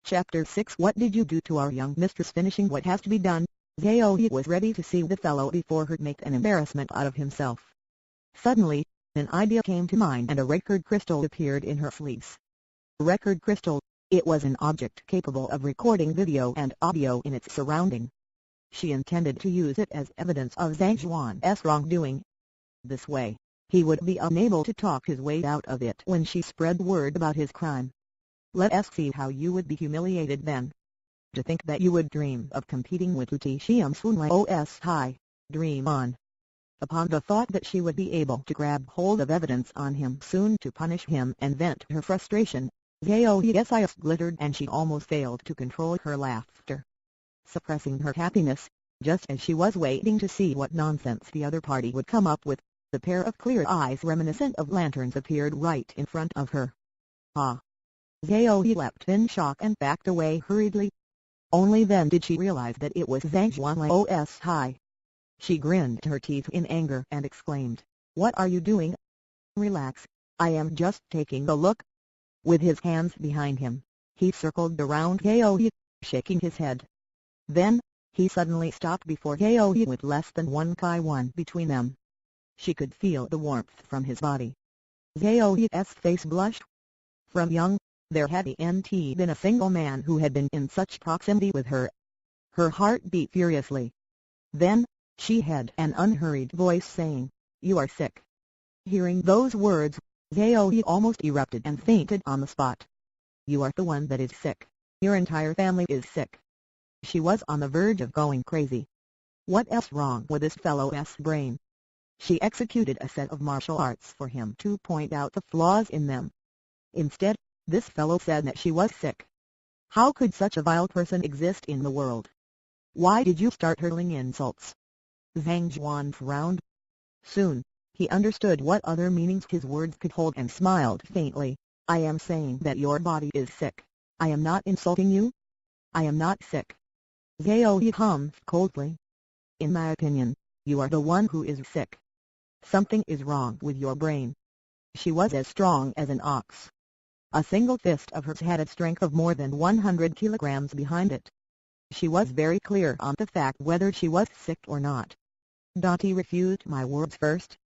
Chapter 6 What did you do to our young mistress? Finishing what has to be done, Zhao Yi was ready to see the fellow before her make an embarrassment out of himself. Suddenly, an idea came to mind and a record crystal appeared in her sleeves. Record crystal, it was an object capable of recording video and audio in its surrounding. She intended to use it as evidence of Zhang Juan's wrongdoing. This way, he would be unable to talk his way out of it when she spread word about his crime. Let us see how you would be humiliated then. To think that you would dream of competing with Uti Xiamsun Os High, dream on. Upon the thought that she would be able to grab hold of evidence on him soon to punish him and vent her frustration, Zhao Yi's eyes glittered and she almost failed to control her laughter. Suppressing her happiness, just as she was waiting to see what nonsense the other party would come up with, the pair of clear eyes reminiscent of lanterns appeared right in front of her. Ah! Zhao Yi leapt in shock and backed away hurriedly. Only then did she realize that it was Zhang Juan's High. She grinned her teeth in anger and exclaimed, "What are you doing? Relax, I am just taking a look." With his hands behind him, he circled around Zhao Yi, shaking his head. Then, he suddenly stopped before Zhao Yi with less than 1 between them. She could feel the warmth from his body. Zhao Yi's face blushed. From young, there hadn't been a single man who had been in such proximity with her. Her heart beat furiously. Then, she heard an unhurried voice saying, "You are sick." Hearing those words, Zhao Yi almost erupted and fainted on the spot. "You are the one that is sick. Your entire family is sick." She was on the verge of going crazy. What else wrong with this fellow's brain? She executed a set of martial arts for him to point out the flaws in them. Instead, this fellow said that she was sick. How could such a vile person exist in the world? "Why did you start hurling insults?" Zhang Juan frowned. Soon, he understood what other meanings his words could hold and smiled faintly. "I am saying that your body is sick. I am not insulting you. I am not sick." Zhao Yi hummed coldly. "In my opinion, you are the one who is sick. Something is wrong with your brain." She was as strong as an ox. A single fist of hers had a strength of more than 100 kilograms behind it. She was very clear on the fact whether she was sick or not. "Don't refute my words first.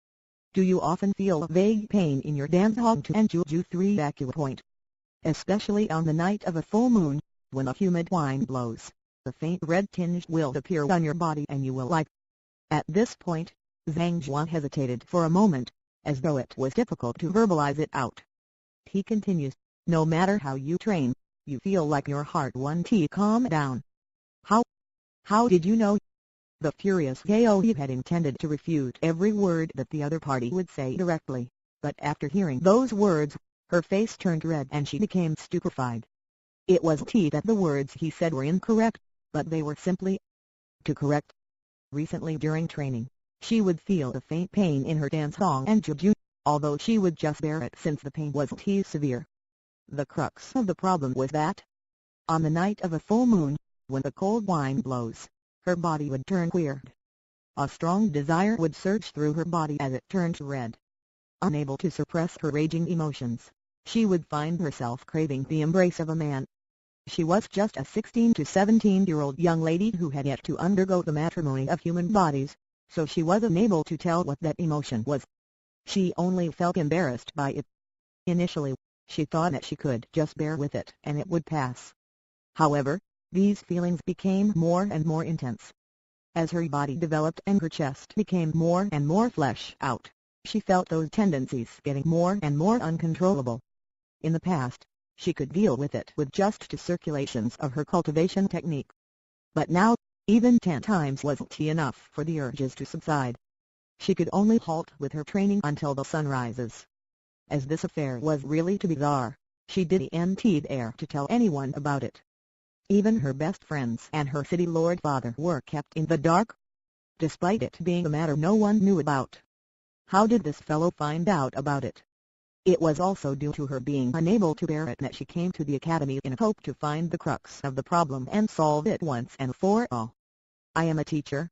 Do you often feel a vague pain in your Danzhong 2 and Juju 3 acupoint? Especially on the night of a full moon, when a humid wind blows, the faint red tinge will appear on your body and you will like." At this point, Zhang Juan hesitated for a moment, as though it was difficult to verbalize it out. He continues, "No matter how you train, you feel like your heart won't calm down." How did you know?" The furious Zhao Yi had intended to refute every word that the other party would say directly, but after hearing those words, her face turned red and she became stupefied. It was that the words he said were incorrect, but they were simply too correct. Recently during training, she would feel a faint pain in her Danzhong and Juju, although she would just bear it since the pain wasn't severe. The crux of the problem was that, on the night of a full moon, when the cold wind blows, her body would turn weird. A strong desire would surge through her body as it turned red. Unable to suppress her raging emotions, she would find herself craving the embrace of a man. She was just a 16 to 17-year-old young lady who had yet to undergo the matrimony of human bodies, so she was unable to tell what that emotion was. She only felt embarrassed by it. Initially, she thought that she could just bear with it and it would pass. However, these feelings became more and more intense. As her body developed and her chest became more and more fleshed out, she felt those tendencies getting more and more uncontrollable. In the past, she could deal with it with just 2 circulations of her cultivation technique. But now, even 10 times wasn't enough for the urges to subside. She could only halt with her training until the sun rises. As this affair was really too bizarre, she didn't dare to tell anyone about it. Even her best friends and her city lord father were kept in the dark, despite it being a matter no one knew about. How did this fellow find out about it? It was also due to her being unable to bear it that she came to the academy in hope to find the crux of the problem and solve it once and for all. "I am a teacher.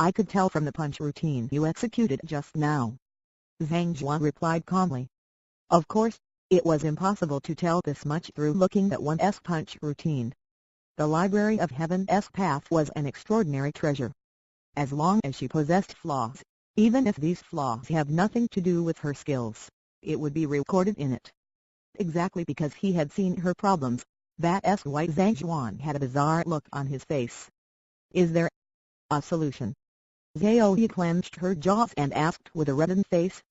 I could tell from the punch routine you executed just now," Zhang Juan replied calmly. "Of course, It was impossible to tell this much through looking at one's punch routine. The Library of Heaven's path was an extraordinary treasure. As long as she possessed flaws, even if these flaws have nothing to do with her skills, it would be recorded in it. Exactly because he had seen her problems, that White Zhang Zhuan had a bizarre look on his face. Is there a solution? Zhao Yi clenched her jaws and asked with a reddened face.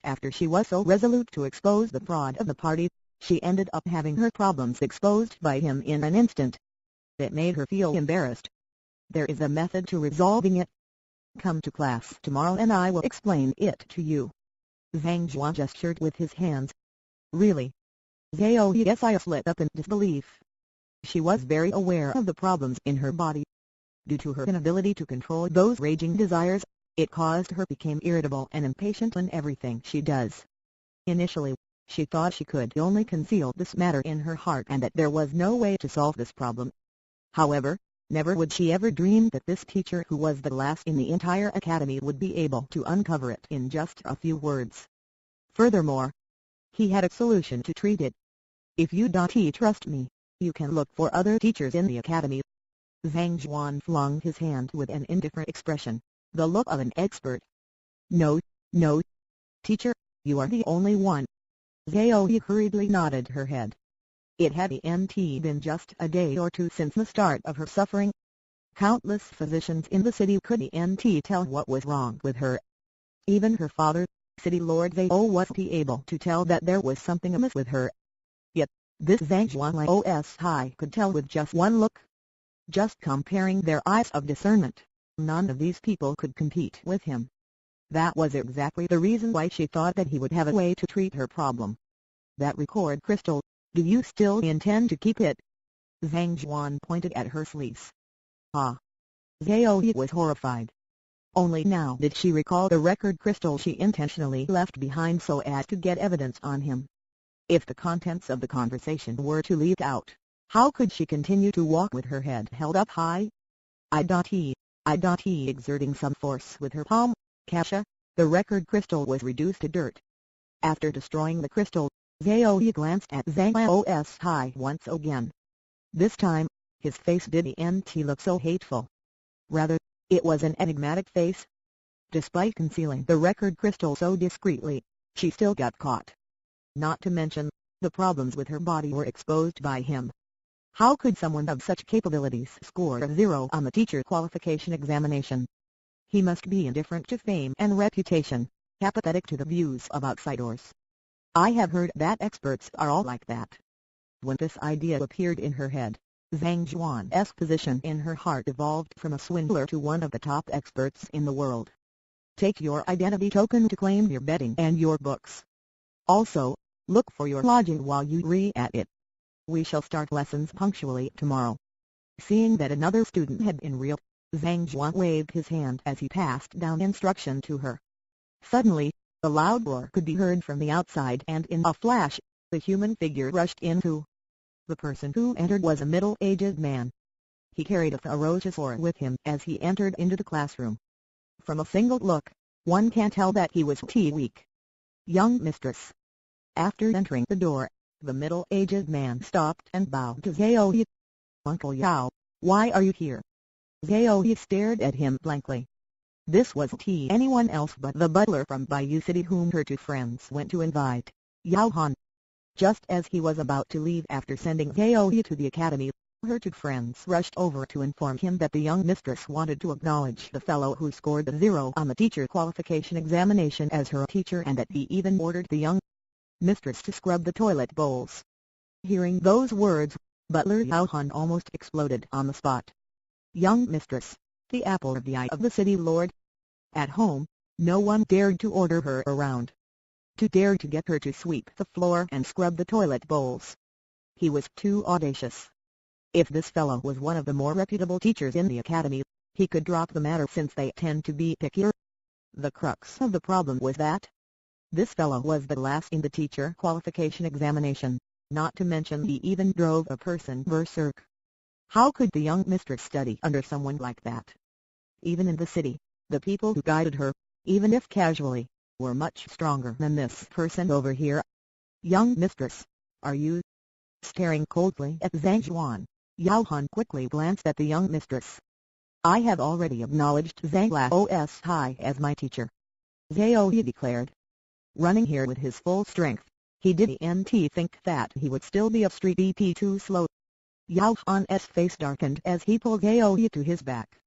After she was so resolute to expose the fraud of the party, she ended up having her problems exposed by him in an instant. It made her feel embarrassed. There is a method to resolving it. Come to class tomorrow and I will explain it to you. Zhang Zhuan gestured with his hands. Really? Zhao Yi's eyes lit up in disbelief. She was very aware of the problems in her body. Due to her inability to control those raging desires, it caused her become irritable and impatient in everything she does. Initially, she thought she could only conceal this matter in her heart and that there was no way to solve this problem. However, never would she ever dream that this teacher who was the last in the entire academy would be able to uncover it in just a few words. Furthermore, he had a solution to treat it. If you don't trust me, you can look for other teachers in the academy. Zhang Zhuan flung his hand with an indifferent expression, the look of an expert. No, no. Teacher, you are the only one. Zhao Yi hurriedly nodded her head. It had been just a day or two since the start of her suffering. Countless physicians in the city could tell what was wrong with her. Even her father, City Lord Zhao, was able to tell that there was something amiss with her. Yet, this Zhang Zhuan could tell with just one look. Just comparing their eyes of discernment, none of these people could compete with him. That was exactly the reason why she thought that he would have a way to treat her problem. That record crystal, do you still intend to keep it? Zhang Zhuan pointed at her sleeves. Ah! Zhao Yi was horrified. Only now did she recall the record crystal she intentionally left behind so as to get evidence on him. If the contents of the conversation were to leak out, how could she continue to walk with her head held up high? Exerting some force with her palm, Kasha, the record crystal was reduced to dirt. After destroying the crystal, Zhao Yi glanced at Zhang Zhuan once again. This time, his face didn't look so hateful. Rather, it was an enigmatic face. Despite concealing the record crystal so discreetly, she still got caught. Not to mention, the problems with her body were exposed by him. How could someone of such capabilities score a 0 on the teacher qualification examination? He must be indifferent to fame and reputation, apathetic to the views of outsiders. I have heard that experts are all like that. When this idea appeared in her head, Zhang Zhuan's position in her heart evolved from a swindler to one of the top experts in the world. Take your identity token to claim your bedding and your books. Also, look for your lodging while you read at it. We shall start lessons punctually tomorrow. Seeing that another student had been real, Zhang Zhuan waved his hand as he passed down instruction to her. Suddenly, a loud roar could be heard from the outside and in a flash, the human figure rushed into. The person who entered was a middle-aged man. He carried a ferocious aura with him as he entered into the classroom. From a single look, one can tell that he was weak. Young mistress. After entering the door, the middle-aged man stopped and bowed to Zhao Yi. Uncle Yao, why are you here? Zhao Yi stared at him blankly. This was anyone else but the butler from Baiyu City whom her two friends went to invite, Yao Han. Just as he was about to leave after sending Zhao Yi to the academy, her two friends rushed over to inform him that the young mistress wanted to acknowledge the fellow who scored the 0 on the teacher qualification examination as her teacher and that he even ordered the young mistress to scrub the toilet bowls. Hearing those words, butler Yao Han almost exploded on the spot. Young mistress, the apple of the eye of the city lord. At home, no one dared to order her around. To dare to get her to sweep the floor and scrub the toilet bowls. He was too audacious. If this fellow was one of the more reputable teachers in the academy, he could drop the matter since they tend to be pickier. The crux of the problem was that this fellow was the last in the teacher qualification examination, not to mention he even drove a person berserk. How could the young mistress study under someone like that? Even in the city, the people who guided her, even if casually, were much stronger than this person over here. Young mistress, are you? Staring coldly at Zhang Juan, Yao Han quickly glanced at the young mistress. I have already acknowledged Zhang Laos Hai as my teacher, Zhao Yi declared. Running here with his full strength, he didn't think that he would still be a street BP too slow. Yao Han's face darkened as he pulled Zhao Yi to his back.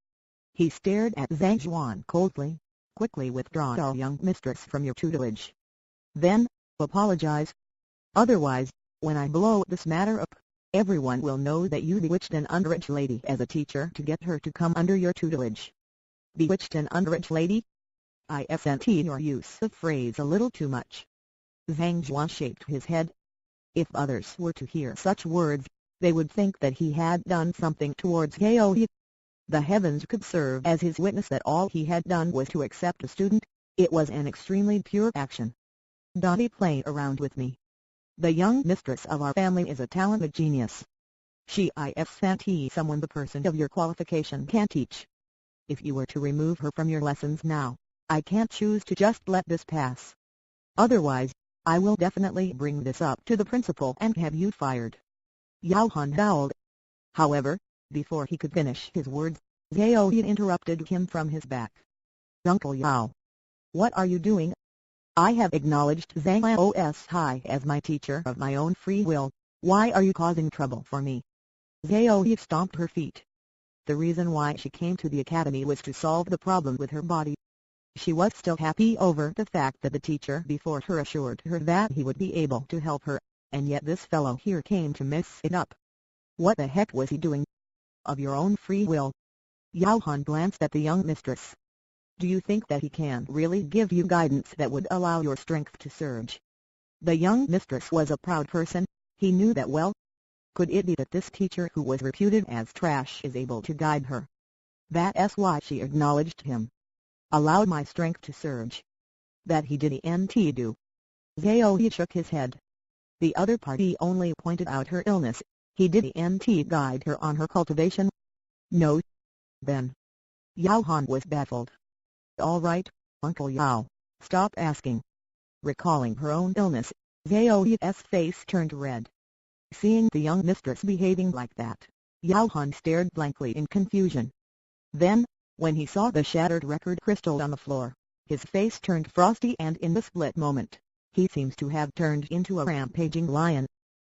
He stared at Zhang Juan coldly. Quickly withdraw our young mistress from your tutelage. Then, apologize. Otherwise, when I blow this matter up, everyone will know that you bewitched an underage lady as a teacher to get her to come under your tutelage. Bewitched an underage lady? Isn't your use of phrase a little too much? Zhang Juan shook his head. If others were to hear such words, they would think that he had done something towards Zhao Yi. The heavens could serve as his witness that all he had done was to accept a student. It was an extremely pure action. Don't be playing around with me. The young mistress of our family is a talented genius. She isn't someone the person of your qualification can teach. If you were to remove her from your lessons now, I can't choose to just let this pass. Otherwise, I will definitely bring this up to the principal and have you fired. Yao Han howled. However, before he could finish his words, Zhao Yi interrupted him from his back. Uncle Yao, what are you doing? I have acknowledged Zhang Laos Hai as my teacher of my own free will. Why are you causing trouble for me? Zhao Yi stomped her feet. The reason why she came to the academy was to solve the problem with her body. She was still happy over the fact that the teacher before her assured her that he would be able to help her, and yet this fellow here came to mess it up. What the heck was he doing? Of your own free will. Yao Han glanced at the young mistress. Do you think that he can really give you guidance that would allow your strength to surge? The young mistress was a proud person, he knew that well. Could it be that this teacher who was reputed as trash is able to guide her? That's why she acknowledged him. Allowed my strength to surge. That he didn't do. Zhao Yi shook his head. The other party only pointed out her illness, he didn't guide her on her cultivation. No. Then. Yao Han was baffled. All right, Uncle Yao, stop asking. Recalling her own illness, Zhao Yi's face turned red. Seeing the young mistress behaving like that, Yao Han stared blankly in confusion. Then, when he saw the shattered record crystal on the floor, his face turned frosty, and in the split moment, he seems to have turned into a rampaging lion.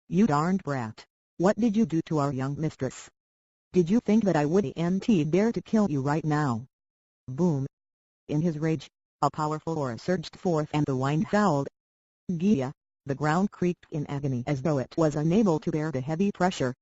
You darned brat, what did you do to our young mistress? Did you think that I wouldn't dare to kill you right now? Boom. In his rage, a powerful aura surged forth and the wind howled. Gia, the ground creaked in agony as though it was unable to bear the heavy pressure.